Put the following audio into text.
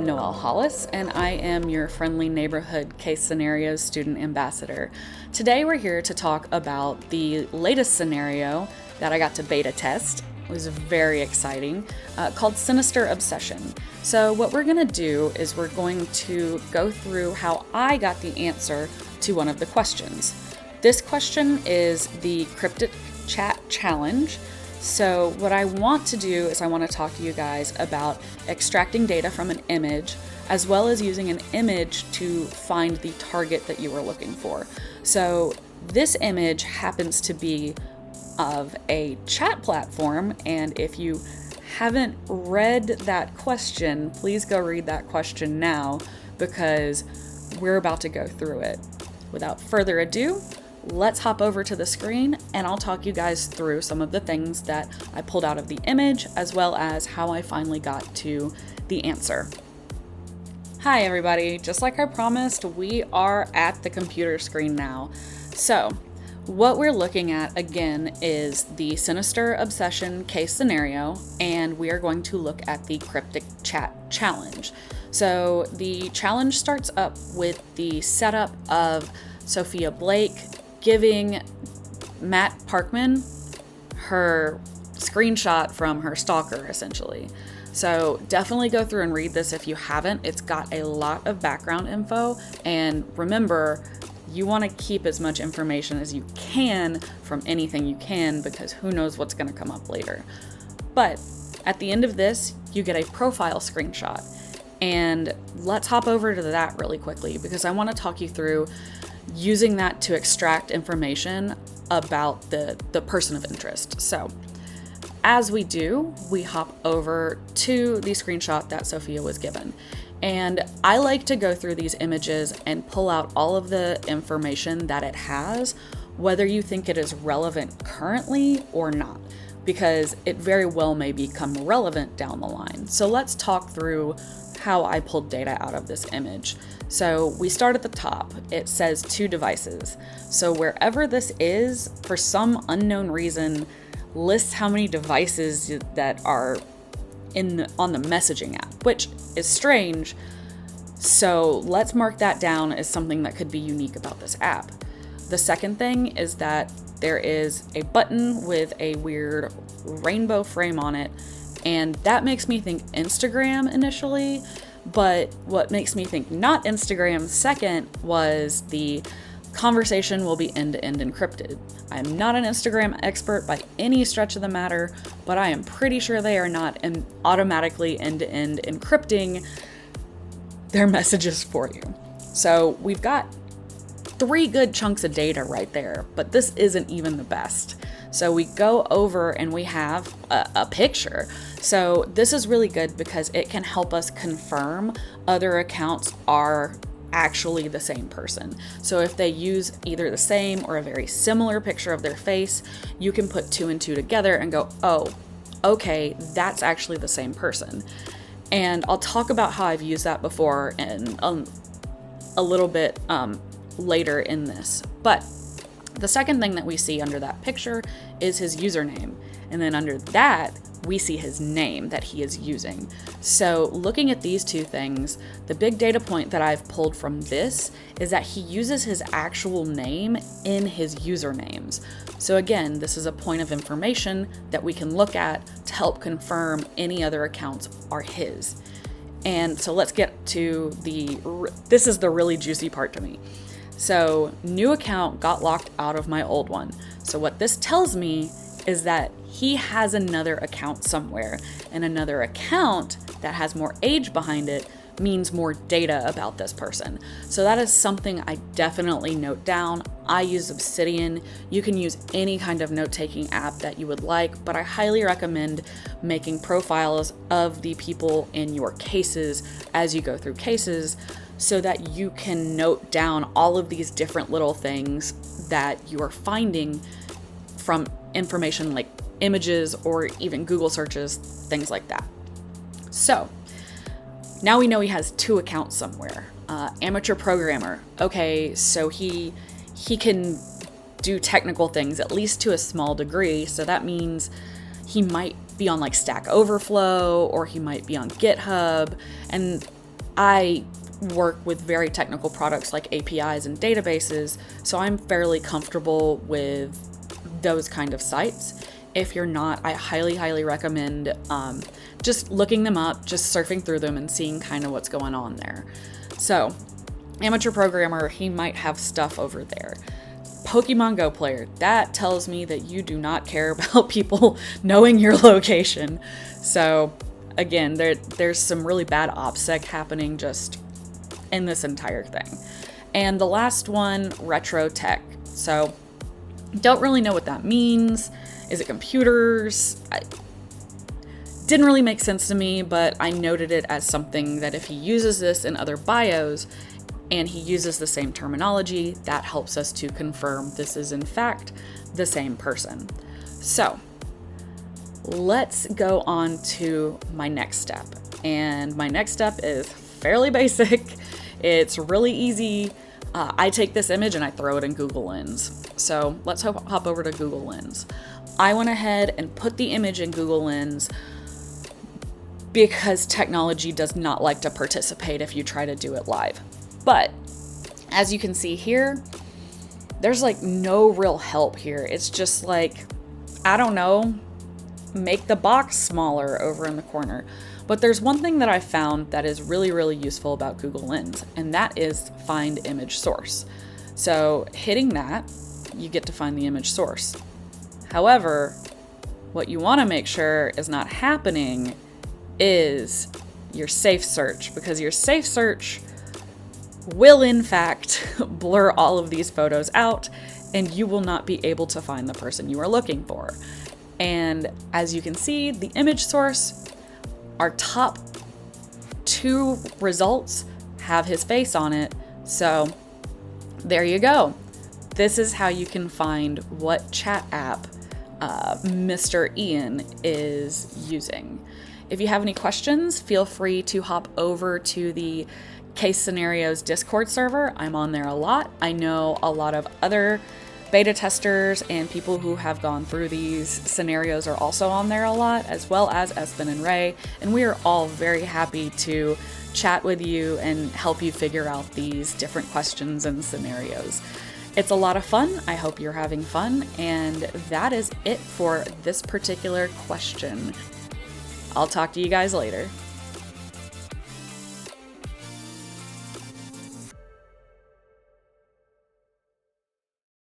Noël Hollis, and I am your friendly neighborhood Kase Scenario Student Ambassador. Today we're here to talk about the latest scenario that I got to beta test. It was very exciting, called Sinister Obsession. So what we're going to do is we're going to go through how I got the answer to one of the questions. This question is the Cryptic Chat challenge. So what I want to do is I want to talk to you guys about extracting data from an image, as well as using an image to find the target that you are looking for. So this image happens to be of a chat platform, and if you haven't read that question, please go read that question now, because we're about to go through it. Without further ado, let's hop over to the screen and I'll talk you guys through some of the things that I pulled out of the image, as well as how I finally got to the answer. Hi everybody, just like I promised, we are at the computer screen now. So what we're looking at again is the Sinister Obsession case scenario, and we are going to look at the Cryptic Chat challenge. So the challenge starts up with the setup of Sophia Blake giving Matt Parkman her screenshot from her stalker, essentially. So definitely go through and read this if you haven't. It's got a lot of background info, and remember, you want to keep as much information as you can from anything you can, because who knows what's going to come up later. But at the end of this, you get a profile screenshot, and let's hop over to that really quickly, because I want to talk you through using that to extract information about the person of interest. So as we do, we hop over to the screenshot that Sophia was given. And I like to go through these images and pull out all of the information that it has, whether you think it is relevant currently or not, because it very well may become relevant down the line. So let's talk through how I pulled data out of this image. So we start at the top. It says 2 devices. So wherever this is, for some unknown reason, lists how many devices that are on the messaging app, which is strange. So let's mark that down as something that could be unique about this app. The second thing is that there is a button with a weird rainbow frame on it, and that makes me think Instagram initially, but what makes me think not Instagram second was the conversation will be end-to-end encrypted. I'm not an Instagram expert by any stretch of the matter, but I am pretty sure they are not automatically end-to-end encrypting their messages for you. So we've got 3 good chunks of data right there, but this isn't even the best. So we go over and we have a picture. So this is really good because it can help us confirm other accounts are actually the same person. So if they use either the same or a very similar picture of their face, you can put 2 and 2 together and go, oh, okay, that's actually the same person. And I'll talk about how I've used that before and a little bit later in this. But the second thing that we see under that picture is his username. And then under that, we see his name that he is using. So looking at these 2 things, the big data point that I've pulled from this is that he uses his actual name in his usernames. So again, this is a point of information that we can look at to help confirm any other accounts are his. And so let's get to this is the really juicy part to me. So new account got locked out of my old one. So what this tells me is that he has another account somewhere, and another account that has more age behind it means more data about this person. So that is something I definitely note down. I use Obsidian. You can use any kind of note-taking app that you would like, but I highly recommend making profiles of the people in your cases as you go through cases, so that you can note down all of these different little things that you are finding from information like images or even Google searches, things like that. So now we know he has 2 accounts somewhere. Amateur programmer. Okay, so he can do technical things, at least to a small degree. So that means he might be on like Stack Overflow, or he might be on GitHub. And I work with very technical products like APIs and databases, so I'm fairly comfortable with those kind of sites. If you're not, I highly recommend just looking them up, just surfing through them and seeing kind of what's going on there. So, amateur programmer, he might have stuff over there. Pokemon Go player, that tells me that you do not care about people knowing your location. So, again, there's some really bad OPSEC happening just in this entire thing. And the last one, retro tech. So, don't really know what that means. Is it computers? Didn't really make sense to me, but I noted it as something that if he uses this in other bios and he uses the same terminology, that helps us to confirm this is in fact the same person. So let's go on to my next step. And my next step is fairly basic. It's really easy. I take this image and I throw it in Google Lens. So let's hop over to Google Lens. I went ahead and put the image in Google Lens because technology does not like to participate if you try to do it live. But as you can see here, there's like no real help here. It's just like, I don't know, make the box smaller over in the corner. But there's one thing that I found that is really useful about Google Lens, and that is find image source. So hitting that, you get to find the image source. However, what you want to make sure is not happening is your safe search, because your safe search will in fact blur all of these photos out and you will not be able to find the person you are looking for. And as you can see, the image source, our top 2 results have his face on it. So there you go. This is how you can find what chat app Mr. Ian is using. If you have any questions, feel free to hop over to the Kase Scenarios Discord server. I'm on there a lot. I know a lot of other beta testers and people who have gone through these scenarios are also on there a lot, as well as Espen and Ray, and we are all very happy to chat with you and help you figure out these different questions and scenarios. It's a lot of fun. I hope you're having fun, and that is it for this particular question. I'll talk to you guys later.